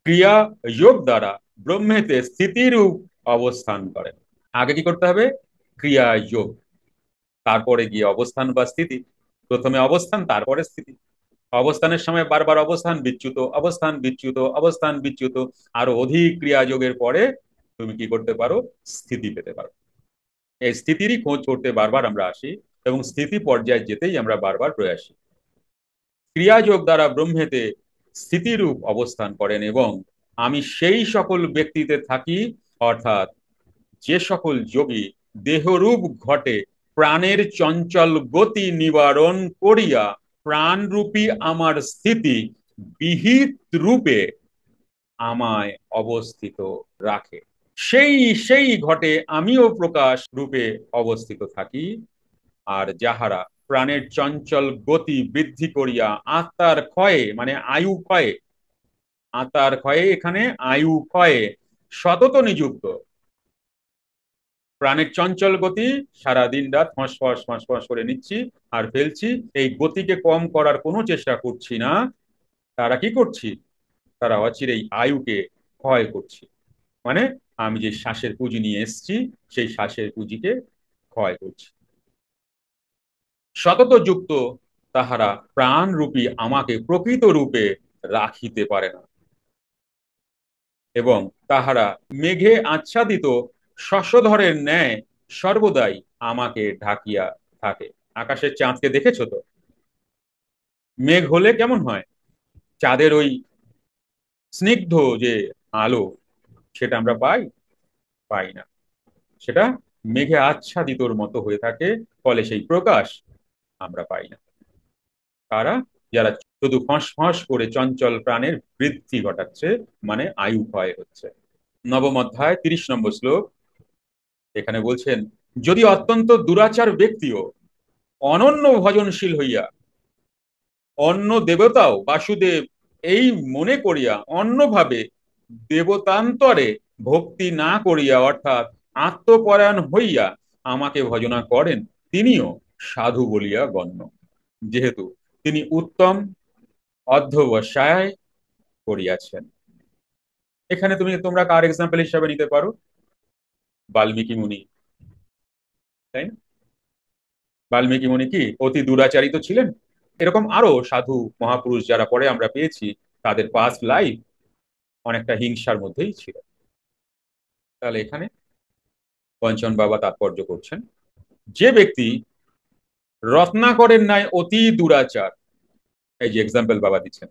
ক্রিয়া যোগ দ্বারা ব্রহ্মেতে স্থিতিরূপ অবস্থান করেন। আগে কি করতে হবে? ক্রিয়া যোগ, তারপরে গিয়ে অবস্থান বা স্থিতি। প্রথমে অবস্থান, তারপরে স্থিতি। অবস্থানের সময় বারবার অবস্থান বিচ্যুত, অবস্থান বিচ্যুত, অবস্থান বিচ্যুত, আরো অধিক ক্রিয়া যোগের পরে তুমি কি করতে পারো? স্থিতি পেতে পারো। এই স্থিতিরই খোঁজ করতে বারবার আমরা আসি, এবং স্থিতি পর্যায়ে যেতেই আমরা বারবার প্রয়াসী। ক্রিয়াযোগ দ্বারা ব্রহ্মেতে স্থিতিরূপ অবস্থান করেন, এবং আমি সেই সকল ব্যক্তিতে থাকি, অর্থাৎ যে সকল যোগী দেহরূপ ঘটে প্রাণের চঞ্চল গতি নিবারণ করিয়া প্রাণরূপী আমার স্থিতি বিহিত রূপে আমায় অবস্থিত রাখে, সেই সেই ঘটে আমিও প্রকাশ রূপে অবস্থিত থাকি। আর যাহারা প্রাণের চঞ্চল গতি বৃদ্ধি করিয়া আত্মার ক্ষয়ে, মানে আয়ু ক্ষয়ে, আত্মার ক্ষয়ে এখানে আয়ু ক্ষয়ে সতত নিযুক্ত। প্রাণের চঞ্চল গতি, সারা দিন রাত ফস ফস করে নিচ্ছি আর ফেলছি, এই গতিকে কম করার কোনো চেষ্টা করছি না। তারা কি করছি? তারা অচিরেই আয়ুকে ক্ষয় করছি, মানে আমি যে শ্বাসের পুঁজি নিয়ে এসেছি সেই শ্বাসের পুঁজিকে ক্ষয় করছি। সতত যুক্ত তাহারা প্রাণ রূপী আমাকে প্রকৃত রূপে রাখিতে পারে না, এবং তাহারা মেঘে আচ্ছাদিত শশধরের ন্যায় সর্বদাই আমাকে ঢাকিয়া থাকে। আকাশের চাঁদকে দেখেছো তো? মেঘ হলে কেমন হয়? চাঁদের ওই স্নিগ্ধ যে আলো, সেটা আমরা পাই? পাই না। সেটা মেঘে আচ্ছাদিতর মতো হয়ে থাকে, ফলে সেই প্রকাশ আমরা পাই না। কারা? যারা শুধু ফস ফস করে চঞ্চল প্রাণের বৃদ্ধি ঘটাচ্ছে, মানে আয়ু ক্ষয় হচ্ছে। নবম অধ্যায় 30 নম্বর শ্লোক। এখানে বলছেন, যদি অত্যন্ত দুরাচার ব্যক্তিও অনন্য ভজনশীল হইয়া অন্য দেবতাও বাসুদেব এই মনে করিয়া অন্যভাবে দেবতান্তরে ভক্তি না করিয়া, অর্থাৎ আত্মপরায়ণ হইয়া আমাকে ভজনা করেন, তিনিও সাধু বলিয়া গণ্য, যেহেতু তিনি উত্তম অধ্যবসায় করিয়াছেন। এখানে তোমরা কার এক্সাম্পল হিসাবে নিতে পারো? বাল্মীকি মুনি, তাই না? বাল্মীকি মুনি কি অতি দুরাচারিত ছিলেন? এরকম আরো সাধু মহাপুরুষ যারা পরে আমরা পেয়েছি, তাদের পাস্ট লাইফ অনেকটা হিংসার মধ্যেই ছিল। তাহলে এখানে পঞ্চন বাবা তাৎপর্য করছেন, যে ব্যক্তি রত্নাকরের ন্যায় অতি দুরাচার, এই যে এক্সাম্পল বাবা দিচ্ছেন,